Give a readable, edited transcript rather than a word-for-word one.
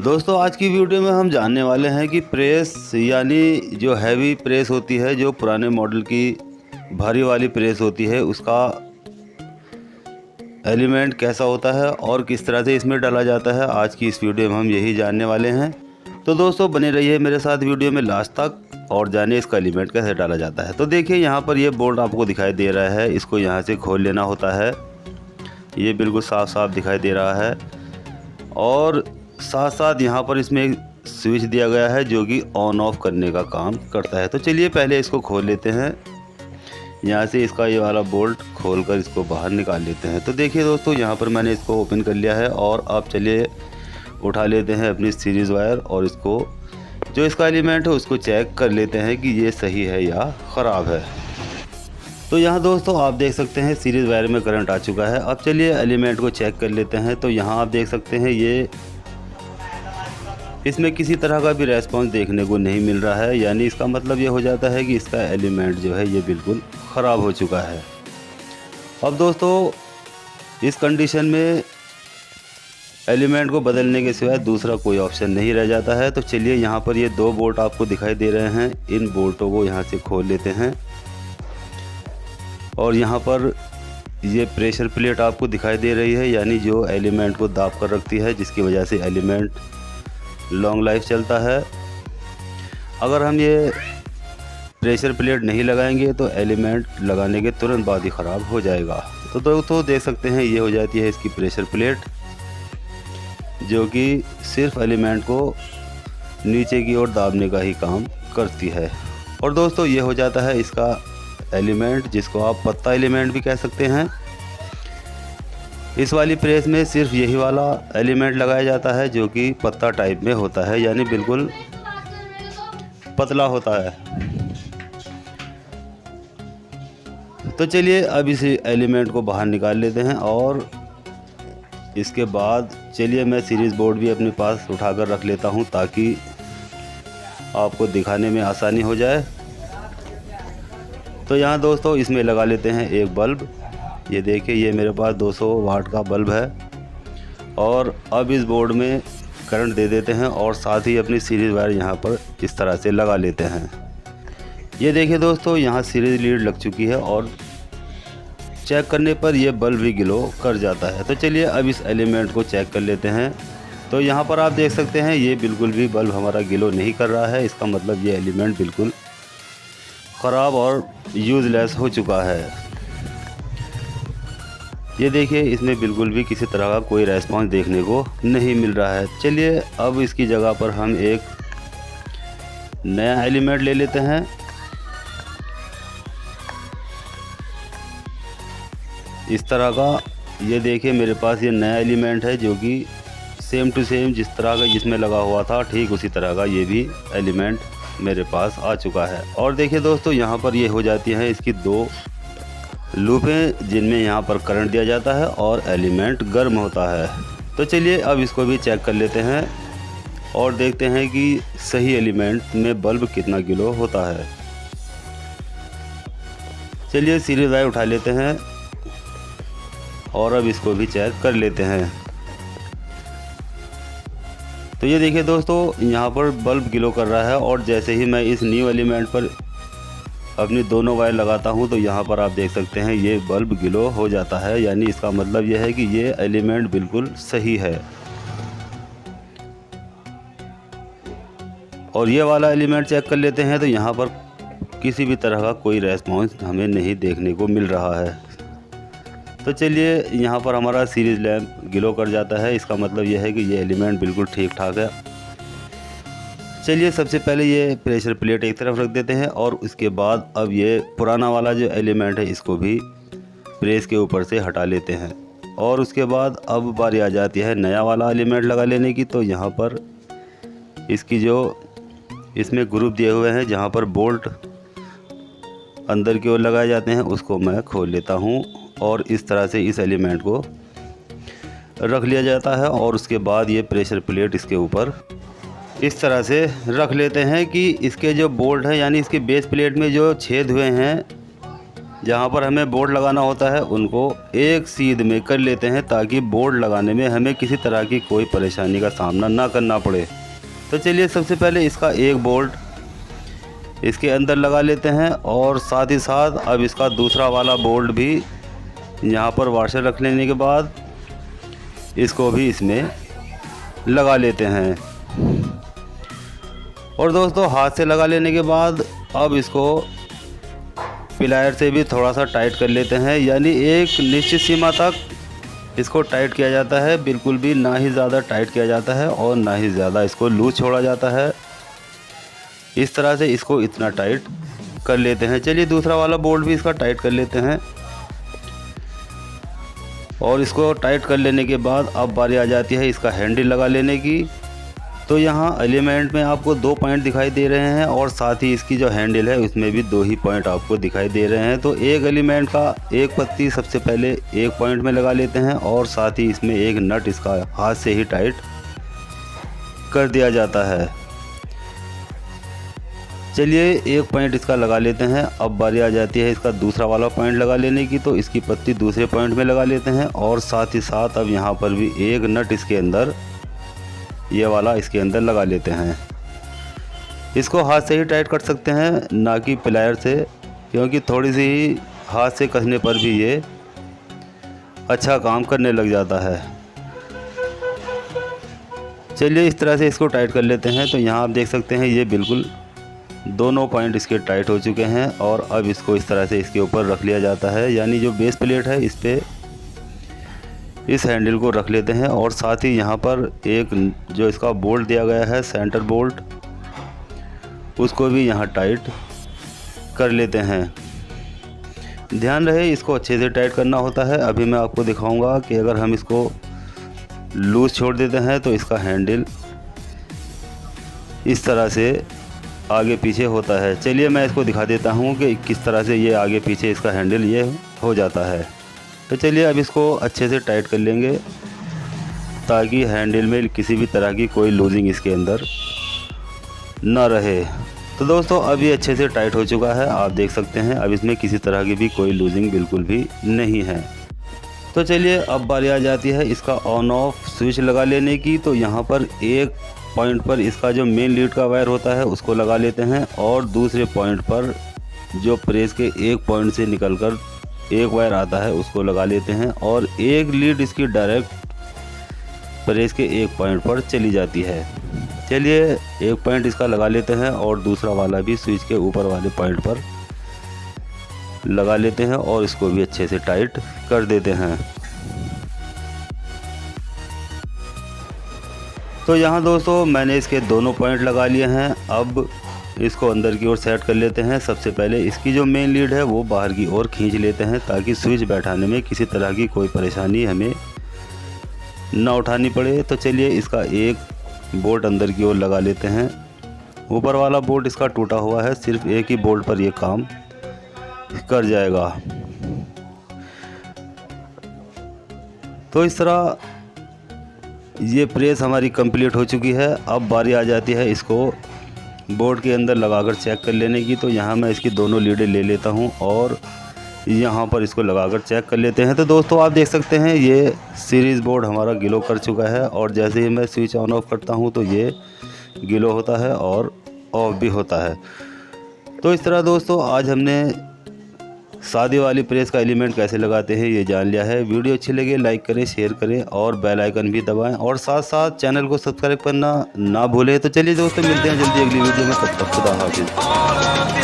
दोस्तों आज की वीडियो में हम जानने वाले हैं कि प्रेस यानी जो हैवी प्रेस होती है, जो पुराने मॉडल की भारी वाली प्रेस होती है, उसका एलिमेंट कैसा होता है और किस तरह से इसमें डाला जाता है। आज की इस वीडियो में हम यही जानने वाले हैं। तो दोस्तों बने रहिए मेरे साथ वीडियो में लास्ट तक और जानिए इसका एलिमेंट कैसे डाला जाता है। तो देखिए यहाँ पर ये बोल्ट आपको दिखाई दे रहा है, इसको यहाँ से खोल लेना होता है। ये बिल्कुल साफ साफ दिखाई दे रहा है और साथ साथ यहाँ पर इसमें एक स्विच दिया गया है जो कि ऑन ऑफ करने का काम करता है। तो चलिए पहले इसको खोल लेते हैं। यहाँ से इसका ये वाला बोल्ट खोलकर इसको बाहर निकाल लेते हैं। तो देखिए दोस्तों यहाँ पर मैंने इसको ओपन कर लिया है और अब चलिए उठा लेते हैं अपनी सीरीज़ वायर और इसको जो इसका एलिमेंट है उसको चेक कर लेते हैं कि ये सही है या ख़राब है। तो यहाँ दोस्तों आप देख सकते हैं सीरीज़ वायर में करंट आ चुका है। अब चलिए एलिमेंट को चेक कर लेते हैं। तो यहाँ आप देख सकते हैं ये इसमें किसी तरह का भी रेस्पॉन्स देखने को नहीं मिल रहा है, यानी इसका मतलब ये हो जाता है कि इसका एलिमेंट जो है ये बिल्कुल ख़राब हो चुका है। अब दोस्तों इस कंडीशन में एलिमेंट को बदलने के सिवाय दूसरा कोई ऑप्शन नहीं रह जाता है। तो चलिए यहाँ पर ये दो बोल्ट आपको दिखाई दे रहे हैं, इन बोल्टों को यहाँ से खोल लेते हैं और यहाँ पर ये प्रेशर प्लेट आपको दिखाई दे रही है, यानी जो एलिमेंट को दाब कर रखती है, जिसकी वजह से एलिमेंट लॉन्ग लाइफ चलता है। अगर हम ये प्रेशर प्लेट नहीं लगाएंगे तो एलिमेंट लगाने के तुरंत बाद ही ख़राब हो जाएगा। तो दोस्तों देख सकते हैं ये हो जाती है इसकी प्रेशर प्लेट, जो कि सिर्फ एलिमेंट को नीचे की ओर दाबने का ही काम करती है। और दोस्तों ये हो जाता है इसका एलिमेंट, जिसको आप पत्ता एलिमेंट भी कह सकते हैं। इस वाली प्रेस में सिर्फ यही वाला एलिमेंट लगाया जाता है जो कि पत्ता टाइप में होता है, यानी बिल्कुल पतला होता है। तो चलिए अब इस एलिमेंट को बाहर निकाल लेते हैं और इसके बाद चलिए मैं सीरीज़ बोर्ड भी अपने पास उठाकर रख लेता हूं ताकि आपको दिखाने में आसानी हो जाए। तो यहाँ दोस्तों इसमें लगा लेते हैं एक बल्ब। ये देखिए ये मेरे पास 200 वाट का बल्ब है और अब इस बोर्ड में करंट दे देते हैं और साथ ही अपनी सीरीज़ वायर यहाँ पर इस तरह से लगा लेते हैं। ये देखिए दोस्तों यहाँ सीरीज़ लीड लग चुकी है और चेक करने पर यह बल्ब भी ग्लो कर जाता है। तो चलिए अब इस एलिमेंट को चेक कर लेते हैं। तो यहाँ पर आप देख सकते हैं ये बिल्कुल भी बल्ब हमारा ग्लो नहीं कर रहा है, इसका मतलब ये एलिमेंट बिल्कुल ख़राब और यूज़लेस हो चुका है। ये देखिए इसमें बिल्कुल भी किसी तरह का कोई रेस्पॉन्स देखने को नहीं मिल रहा है। चलिए अब इसकी जगह पर हम एक नया एलिमेंट ले लेते हैं। इस तरह का ये देखिए मेरे पास ये नया एलिमेंट है जो कि सेम टू सेम जिस तरह का जिसमें लगा हुआ था ठीक उसी तरह का ये भी एलिमेंट मेरे पास आ चुका है। और देखिए दोस्तों यहाँ पर ये हो जाती हैं इसकी दो लूपें जिनमें यहाँ पर करंट दिया जाता है और एलिमेंट गर्म होता है। तो चलिए अब इसको भी चेक कर लेते हैं और देखते हैं कि सही एलिमेंट में बल्ब कितना ग्लो होता है। चलिए सीरीज़ वायर उठा लेते हैं और अब इसको भी चेक कर लेते हैं। तो ये देखिए दोस्तों यहाँ पर बल्ब ग्लो कर रहा है और जैसे ही मैं इस न्यू एलिमेंट पर अपनी दोनों वायर लगाता हूँ तो यहाँ पर आप देख सकते हैं ये बल्ब ग्लो हो जाता है, यानी इसका मतलब यह है कि ये एलिमेंट बिल्कुल सही है। और ये वाला एलिमेंट चेक कर लेते हैं तो यहाँ पर किसी भी तरह का कोई रेस्पॉन्स हमें नहीं देखने को मिल रहा है। तो चलिए यहाँ पर हमारा सीरीज़ लैंप ग्लो कर जाता है, इसका मतलब यह है कि ये एलिमेंट बिल्कुल ठीक ठाक है। चलिए सबसे पहले ये प्रेशर प्लेट एक तरफ रख देते हैं और उसके बाद अब ये पुराना वाला जो एलिमेंट है इसको भी प्रेस के ऊपर से हटा लेते हैं और उसके बाद अब बारी आ जाती है नया वाला एलिमेंट लगा लेने की। तो यहाँ पर इसकी जो इसमें ग्रुप दिए हुए हैं जहाँ पर बोल्ट अंदर की ओर लगाए जाते हैं उसको मैं खोल लेता हूँ और इस तरह से इस एलिमेंट को रख लिया जाता है और उसके बाद ये प्रेशर प्लेट इसके ऊपर इस तरह से रख लेते हैं कि इसके जो बोल्ट हैं यानी इसके बेस प्लेट में जो छेद हुए हैं जहाँ पर हमें बोर्ड लगाना होता है उनको एक सीध में कर लेते हैं, ताकि बोर्ड लगाने में हमें किसी तरह की कोई परेशानी का सामना ना करना पड़े। तो चलिए सबसे पहले इसका एक बोल्ट इसके अंदर लगा लेते हैं, और साथ ही साथ अब इसका दूसरा वाला बोल्ट भी यहाँ पर वाशर रख लेने के बाद इसको भी इसमें लगा लेते हैं। और दोस्तों हाथ से लगा लेने के बाद अब इसको प्लायर से भी थोड़ा सा टाइट कर लेते हैं, यानी एक निश्चित सीमा तक इसको टाइट किया जाता है। बिल्कुल भी ना ही ज़्यादा टाइट किया जाता है और ना ही ज़्यादा इसको लूज छोड़ा जाता है। इस तरह से इसको इतना टाइट कर लेते हैं। चलिए दूसरा वाला बोल्ट भी इसका टाइट कर लेते हैं, और इसको टाइट कर लेने के बाद अब बारी आ जाती है इसका हैंडल लगा लेने की। तो यहाँ एलिमेंट में आपको 2 पॉइंट दिखाई दे रहे हैं, और साथ ही इसकी जो हैंडल है उसमें भी 2 ही पॉइंट आपको दिखाई दे रहे हैं। तो एक एलिमेंट का एक पत्ती सबसे पहले एक पॉइंट में लगा लेते हैं, और साथ ही इसमें एक नट इसका हाथ से ही टाइट कर दिया जाता है। चलिए एक पॉइंट इसका लगा लेते हैं। अब बारी आ जाती है इसका दूसरा वाला पॉइंट लगा लेने की। तो इसकी पत्ती दूसरे पॉइंट में लगा लेते हैं, और साथ ही साथ अब यहाँ पर भी एक नट इसके अंदर, ये वाला इसके अंदर लगा लेते हैं। इसको हाथ से ही टाइट कर सकते हैं, ना कि प्लायर से, क्योंकि थोड़ी सी ही हाथ से कसने पर भी ये अच्छा काम करने लग जाता है। चलिए इस तरह से इसको टाइट कर लेते हैं। तो यहाँ आप देख सकते हैं ये बिल्कुल दोनों पॉइंट इसके टाइट हो चुके हैं, और अब इसको इस तरह से इसके ऊपर रख लिया जाता है, यानी जो बेस प्लेट है इस पर इस हैंडल को रख लेते हैं। और साथ ही यहाँ पर एक जो इसका बोल्ट दिया गया है सेंटर बोल्ट, उसको भी यहाँ टाइट कर लेते हैं। ध्यान रहे इसको अच्छे से टाइट करना होता है। अभी मैं आपको दिखाऊंगा कि अगर हम इसको लूज़ छोड़ देते हैं तो इसका हैंडल इस तरह से आगे पीछे होता है। चलिए मैं इसको दिखा देता हूँ कि किस तरह से ये आगे पीछे इसका हैंडल ये हो जाता है। तो चलिए अब इसको अच्छे से टाइट कर लेंगे, ताकि हैंडल में किसी भी तरह की कोई लूजिंग इसके अंदर ना रहे। तो दोस्तों अब ये अच्छे से टाइट हो चुका है, आप देख सकते हैं। अब इसमें किसी तरह की भी कोई लूजिंग बिल्कुल भी नहीं है। तो चलिए अब बारी आ जाती है इसका ऑन ऑफ स्विच लगा लेने की। तो यहाँ पर एक पॉइंट पर इसका जो मेन लीड का वायर होता है उसको लगा लेते हैं, और दूसरे पॉइंट पर जो प्रेस के एक पॉइंट से निकलकर एक वायर आता है उसको लगा लेते हैं, और एक लीड इसकी डायरेक्ट प्रेस के एक पॉइंट पर चली जाती है। चलिए एक पॉइंट इसका लगा लेते हैं, और दूसरा वाला भी स्विच के ऊपर वाले पॉइंट पर लगा लेते हैं, और इसको भी अच्छे से टाइट कर देते हैं। तो यहाँ दोस्तों मैंने इसके दोनों पॉइंट लगा लिए हैं। अब इसको अंदर की ओर सेट कर लेते हैं। सबसे पहले इसकी जो मेन लीड है वो बाहर की ओर खींच लेते हैं, ताकि स्विच बैठाने में किसी तरह की कोई परेशानी हमें ना उठानी पड़े। तो चलिए इसका एक बोल्ट अंदर की ओर लगा लेते हैं। ऊपर वाला बोल्ट इसका टूटा हुआ है, सिर्फ एक ही बोल्ट पर ये काम कर जाएगा। तो इस तरह ये प्रेस हमारी कंप्लीट हो चुकी है। अब बारी आ जाती है इसको बोर्ड के अंदर लगाकर चेक कर लेने की। तो यहाँ मैं इसकी दोनों लीडें ले लेता हूँ, और यहाँ पर इसको लगाकर चेक कर लेते हैं। तो दोस्तों आप देख सकते हैं ये सीरीज़ बोर्ड हमारा ग्लो कर चुका है, और जैसे ही मैं स्विच ऑन ऑफ करता हूँ तो ये ग्लो होता है और ऑफ भी होता है। तो इस तरह दोस्तों आज हमने शादी वाली प्रेस का एलिमेंट कैसे लगाते हैं ये जान लिया है। वीडियो अच्छी लगे लाइक करें, शेयर करें, और बेल आइकन भी दबाएं, और साथ साथ चैनल को सब्सक्राइब करना ना भूलें। तो चलिए दोस्तों मिलते हैं जल्दी अगली वीडियो में, तब तक खुदा हाफिज़।